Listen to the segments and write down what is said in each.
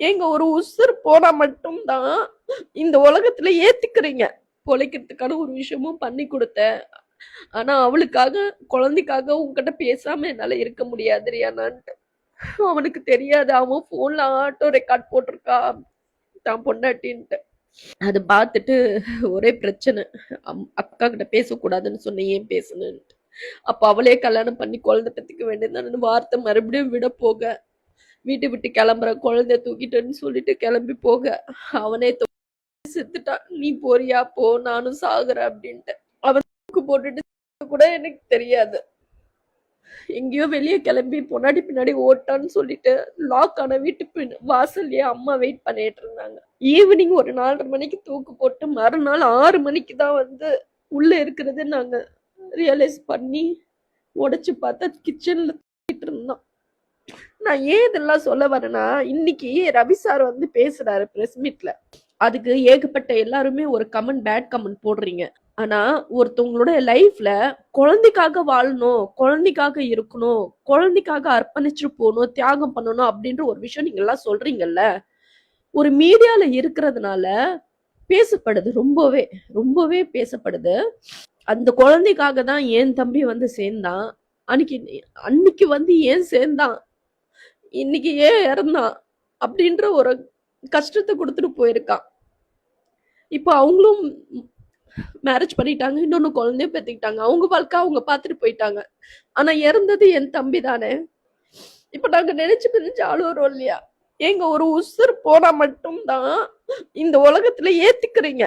ஏங்க ஒரு உசுர் போனா மட்டும்தான் இந்த உலகத்துல ஏத்துக்கிறீங்க. பொழைக்கிறதுக்கான ஒரு விஷயமும் பண்ணி கொடுத்தேன். ஆனா அவளுக்காக, குழந்தைக்காக உன்கிட்ட பேசாம என்னால இருக்க முடியாது ரியானான்ட்டு. அவனுக்கு தெரியாது. அவன் போன்ல ஆட்டோ ரெக்கார்ட் போட்டிருக்கா தான் பொண்டாட்டின்ட்டு. அது பார்த்துட்டு ஒரே பிரச்சனை. அக்கா கிட்ட பேசக்கூடாதுன்னு சொன்ன, ஏன் பேசணுன்ட்டு. அப்ப அவளே கல்யாணம் பண்ணி குழந்தை பெத்துக்க வேண்டியதுதானு வார்த்தை மறுபடியும் விட போக, வீட்டை விட்டு கிளம்புற, குழந்தைய தூக்கிட்டேன்னு சொல்லிட்டு கிளம்பி போக, அவனே செத்துட்டான். நீ போறியா போ, நானும் சாகுறேன் அப்படின்ட்டு. அவன் தூக்கு போட்டுட்டு கூட எனக்கு தெரியாது. எங்கேயோ வெளியே கிளம்பி பொன்னாடி பின்னாடி ஓட்டான்னு சொல்லிட்டு லாக் ஆன வீட்டு வாசல்லையே அம்மா வெயிட் பண்ணிட்டு இருந்தாங்க. ஈவினிங் ஒரு 4:30 மணிக்கு தூக்கு போட்டு மறுநாள் 6 மணிக்கு தான் வந்து உள்ள இருக்கிறது நாங்க ரியலைஸ் பண்ணி உடைச்சு பார்த்தா கிச்சன்ல இருந்தான். நான் ஏன் இதெல்லாம் சொல்ல வரேன்னா, இன்னைக்கு ரவி சார் வந்து பேசுறாரு பிரஸ் மீட்ல. அதுக்கு ஏகப்பட்ட எல்லாருமே ஒரு கமெண்ட், பேட் கமெண்ட் போடுறீங்க. ஆனா ஒருத்தவங்களோட லைஃப்ல குழந்தைக்காக வாழணும், குழந்தைக்காக இருக்கணும், குழந்தைக்காக அர்ப்பணிச்சுட்டு போகணும், தியாகம் பண்ணணும் அப்படின்ற ஒரு விஷயம் நீங்க எல்லாம் சொல்றீங்கல்ல, ஒரு மீடியால இருக்கிறதுனால பேசப்படுது. ரொம்பவே ரொம்பவே பேசப்படுது. அந்த குழந்தைக்காக தான் என் தம்பி வந்து சேர்ந்தான். அன்னைக்கு அன்னைக்கு வந்து ஏன் சேர்ந்தான், இன்னைக்கு ஏன் இறந்தான் அப்படின்ற ஒரு கஷ்டத்தை கொடுத்துட்டு போயிருக்கான். இப்போ அவங்களும் மேரேஜ் பண்ணிட்டாங்க, இன்னொன்னு குழந்தைய பெற்றுக்கிட்டாங்க. அவங்க வாழ்க்கை அவங்க பார்த்துட்டு போயிட்டாங்க. ஆனா இறந்தது என் தம்பி தானே. இப்ப நாங்க நினைச்சு அழுவுறோம் இல்லையா? ஏங்க ஒரு உசுர் போனா மட்டும்தான் இந்த உலகத்துல ஏத்துக்கிறீங்க.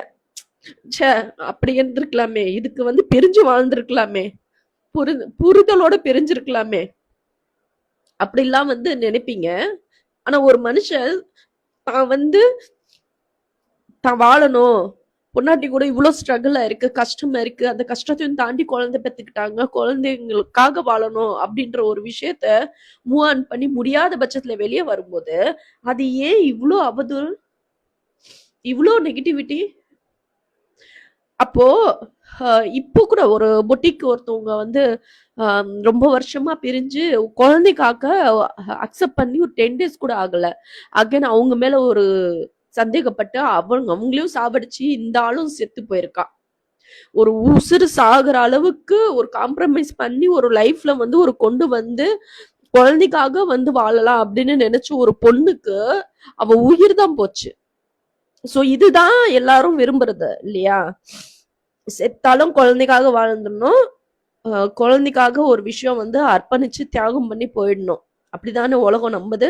ச்சே, அப்படி இருந்திருக்கலாமே, இதுக்கு வந்து பிரிஞ்சு வாழ்ந்திருக்கலாமே, புரிதலோட பிரிஞ்சிருக்கலாமே, அப்படிலாம் வந்து நினைப்பீங்க. ஆனா ஒரு மனுஷன் தான் வந்து தான் வாழணும், பொன்னாட்டி கூட இவ்வளவு ஸ்ட்ரகிளா இருக்கு, கஷ்டமா இருக்கு, அந்த கஷ்டத்தையும் தாண்டி குழந்தை பெத்துக்கிட்டாங்க, குழந்தைங்களுக்காக வாழணும் அப்படின்ற ஒரு விஷயத்த மூவ் ஆன் பண்ணி முடியாத பட்சத்துல வெளியே வரும்போது அது ஏன் இவ்வளோ அவதூறு, இவ்வளோ நெகட்டிவிட்டி? அப்போ இப்போ கூட ஒரு பொட்டிக்கு ஒருத்தவங்க வந்து ரொம்ப வருஷமா பிரிஞ்சு குழந்தைக்காக அக்செப்ட் பண்ணி ஒரு 10 days கூட ஆகல, அகைன் அவங்க மேல ஒரு சந்தேகப்பட்டு அவங்களையும் சாவடிச்சு இந்த ஆளும் செத்து போயிருக்கான். ஒரு உசுறு சாகுற அளவுக்கு ஒரு காம்ப்ரமைஸ் பண்ணி ஒரு லைஃப்ல வந்து ஒரு கொண்டு வந்து குழந்தைக்காக வந்து வாழலாம் அப்படின்னு நினைச்ச ஒரு பொண்ணுக்கு அவ உயிர் தான் போச்சு. சோ இதுதான் எல்லாரும் விரும்புறது இல்லையா? செத்தாலும் குழந்தைக்காக வாழ்ந்துடணும், குழந்தைக்காக ஒரு விஷயம் வந்து அர்ப்பணிச்சு தியாகம் பண்ணி போயிடணும். அப்படிதானே உலகம் நம்புது.